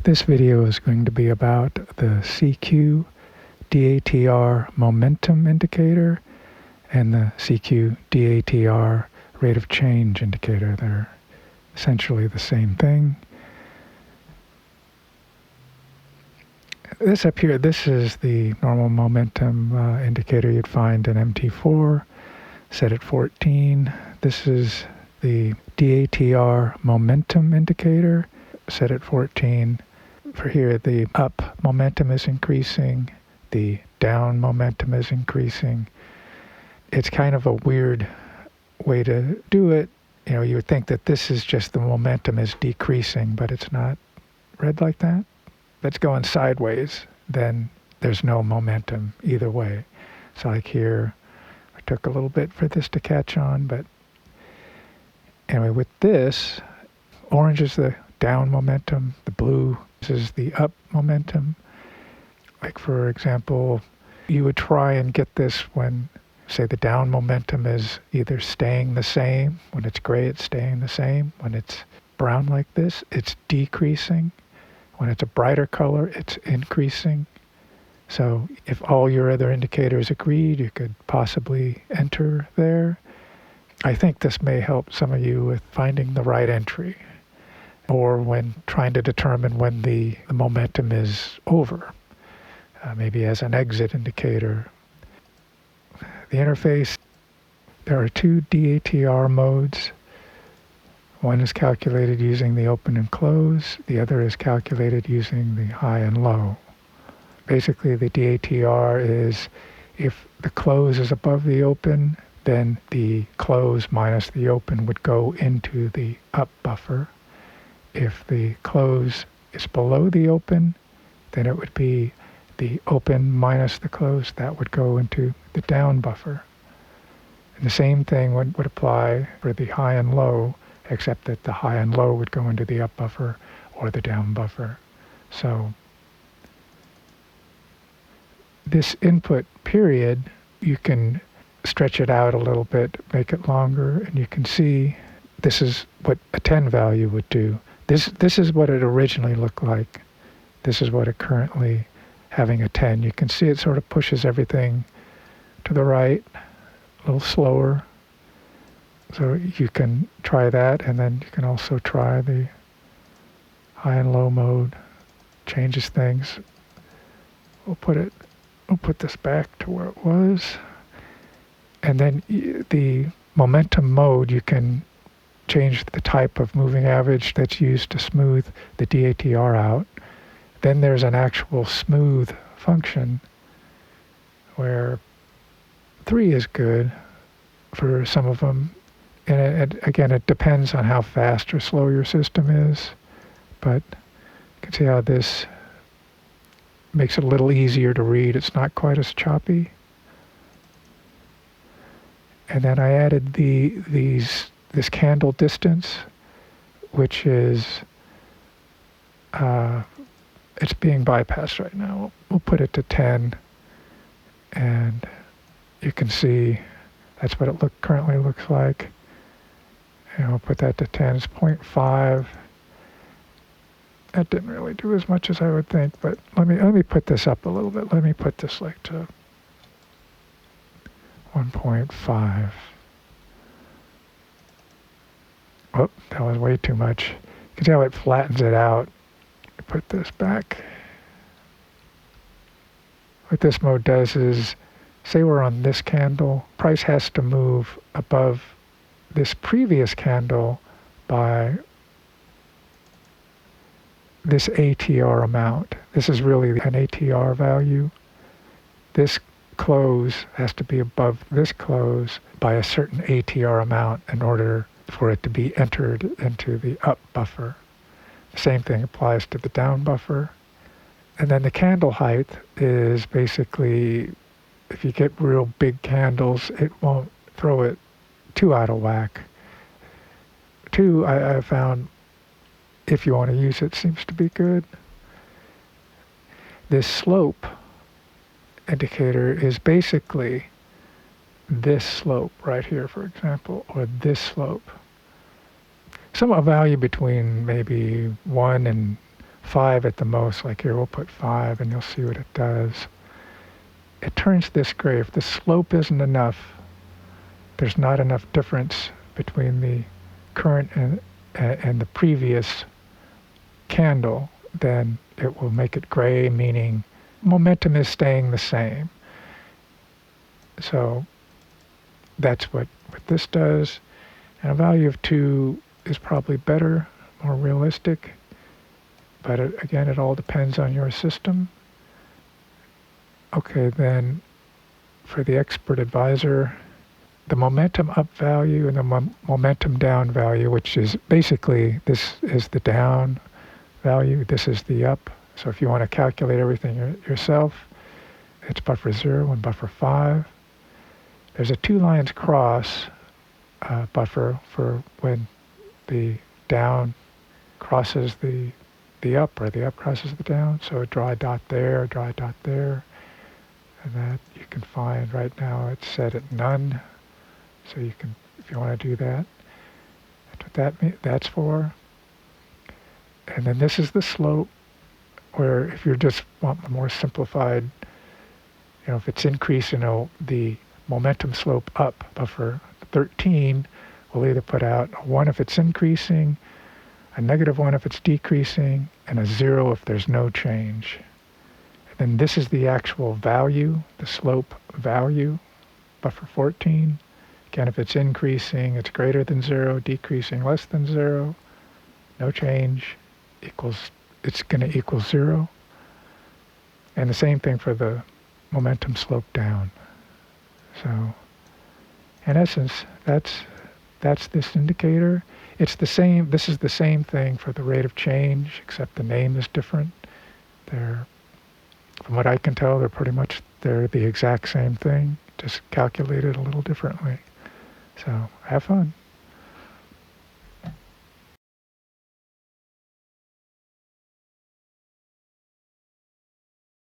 This video is going to be about the cQ-DATR momentum indicator and the cQ-DATR rate of change indicator. They're essentially the same thing. This up here, this is the normal momentum indicator you'd find in MT4, set at 14. This is the DATR momentum indicator, set at 14. For here, the up momentum is increasing, the down momentum is increasing. It's kind of a weird way to do it. You know, you would think that this is just the momentum is decreasing, but it's not read like that. If it's going sideways, then there's no momentum either way. So like here, it took a little bit for this to catch on, but anyway, with this, orange is the down momentum, the blue is the up momentum. Like for example, you would try and get this when, say, the down momentum is either staying the same. When it's gray, it's staying the same. When it's brown like this, it's decreasing. When it's a brighter color, it's increasing. So if all your other indicators agreed, you could possibly enter there. I think this may help some of you with finding the right entry, or when trying to determine when the momentum is over, maybe as an exit indicator. The interface, there are two DATR modes. One is calculated using the open and close. The other is calculated using the high and low. Basically, the DATR is if the close is above the open, then the close minus the open would go into the up buffer. If the close is below the open, then it would be the open minus the close. That would go into the down buffer. And the same thing would apply for the high and low, except that the high and low would go into the up buffer or the down buffer. So this input period, you can stretch it out a little bit, make it longer, and you can see this is what a 10 value would do. This is what it originally looked like. This is what it currently, having a 10. You can see it sort of pushes everything to the right, a little slower. So you can try that, and then you can also try the high and low mode. Changes things. We'll put this back to where it was. And then the momentum mode, you can change the type of moving average that's used to smooth the DATR out. Then there's an actual smooth function where 3 is good for some of them. And again, it depends on how fast or slow your system is. But you can see how this makes it a little easier to read. It's not quite as choppy. And then I added this candle distance, which is it's being bypassed right now. We'll put it to 10, and you can see that's what it currently looks like. And we'll put that to 10. It's 0.5. That didn't really do as much as I would think, but let me put this up a little bit. Let me put this like to 1.5. Oh, that was way too much. You can see how it flattens it out. Put this back. What this mode does is, say we're on this candle, price has to move above this previous candle by this ATR amount. This is really an ATR value. This close has to be above this close by a certain ATR amount in order for it to be entered into the up buffer. The same thing applies to the down buffer. And then the candle height is basically, if you get real big candles, it won't throw it too out of whack. 2, I found, if you want to use it, seems to be good. This slope indicator is basically this slope right here, for example, or this slope. Some value between maybe 1 and 5 at the most. Like here, we'll put 5 and you'll see what it does. It turns this gray. If the slope isn't enough, there's not enough difference between the current and the previous candle, then it will make it gray, meaning momentum is staying the same. So that's what this does. And a value of 2 is probably better, more realistic. But again, it all depends on your system. Okay, then for the expert advisor, the momentum up value and the momentum down value, which is basically, this is the down value, this is the up. So if you want to calculate everything yourself, it's buffer 0 and buffer 5. There's a 2 lines cross buffer for when the down crosses the up, or the up crosses the down. So draw a dot there, draw a dot there. And that you can find right now, it's set at none. So you can, if you want to do that, that's what that's for. And then this is the slope, where if you just want a more simplified, if it's increasing, the momentum slope up, buffer 13, we'll either put out a 1 if it's increasing, a -1 if it's decreasing, and a 0 if there's no change. And then this is the actual value, the slope value, buffer 14. Again, if it's increasing, it's greater than 0, decreasing less than 0, no change, it's going to equal 0. And the same thing for the momentum slope down. So, in essence, that's this indicator. It's the same. This is the same thing for the rate of change, except the name is different. From what I can tell, they're the exact same thing, just calculated a little differently. So have fun.